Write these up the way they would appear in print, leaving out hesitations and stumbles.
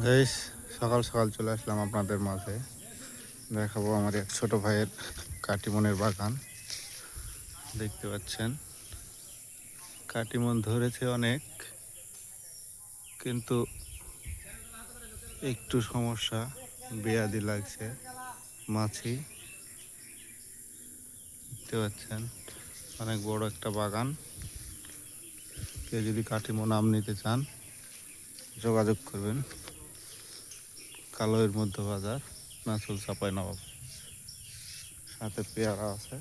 Guys, সকাল সকাল চলে আসলাম আপনাদের মাঝে। দেখাবো আমার এক ছোট ভাইয়ের কাটিমনের বাগান। দেখতে পাচ্ছেন কাটিমন ধরেছে অনেক, কিন্তু একটু সমস্যা, বেয়াদি লাগছে, মাছি। দেখতে পাচ্ছেন অনেক বড় একটা বাগান। কেউ যদি কাটিমন আম নিতে চান যোগাযোগ করবেন। কালোয়ের মধ্যে বাজার, নাচুল চাপাই নবাব, সাথে পেয়ারা আছে।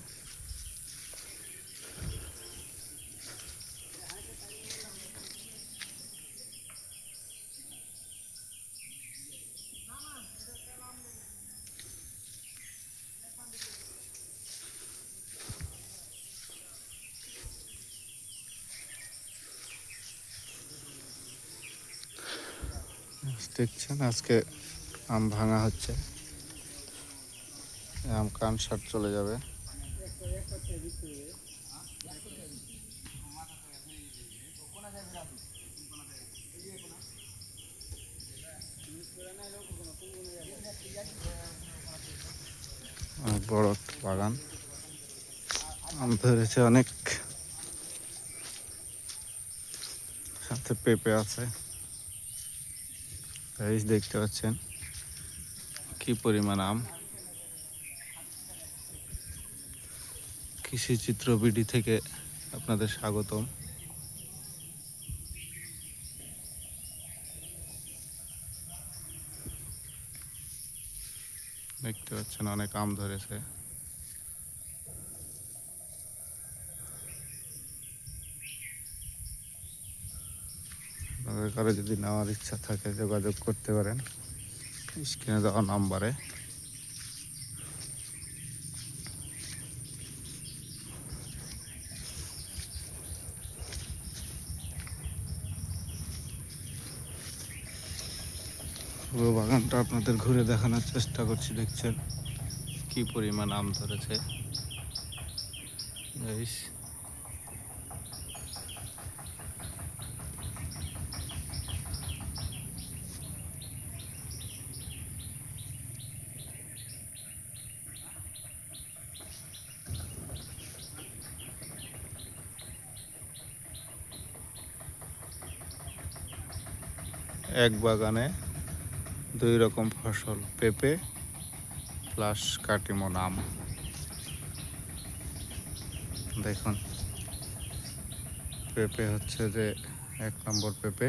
দেখছেন আজকে আম ভাঙা হচ্ছে, আম কানসার চলে যাবে। অনেক বড় একটা বাগান, আম ধরেছে অনেক, সাথে পেঁপে আছে। এই দেখতে পাচ্ছেন কি পরিমাণ আম। কৃষি চিত্র বিডি থেকে আপনাদের স্বাগতম। দেখতে পাচ্ছেন অনেক আম ধরেছে। আপনাদের কারো যদি নেওয়ার ইচ্ছা থাকে যোগাযোগ করতে পারেন স্ক্রিনে দেওয়া নাম্বারে। পুরো বাগানটা আপনাদের ঘুরে দেখানোর চেষ্টা করছি। দেখছেন কি পরিমাণ আম ধরেছে। এক বাগানে দুই রকম ফসল, পেঁপে প্লাস কাটিমন আম। দেখুন পেঁপে হচ্ছে যে 1 নম্বর পেঁপে।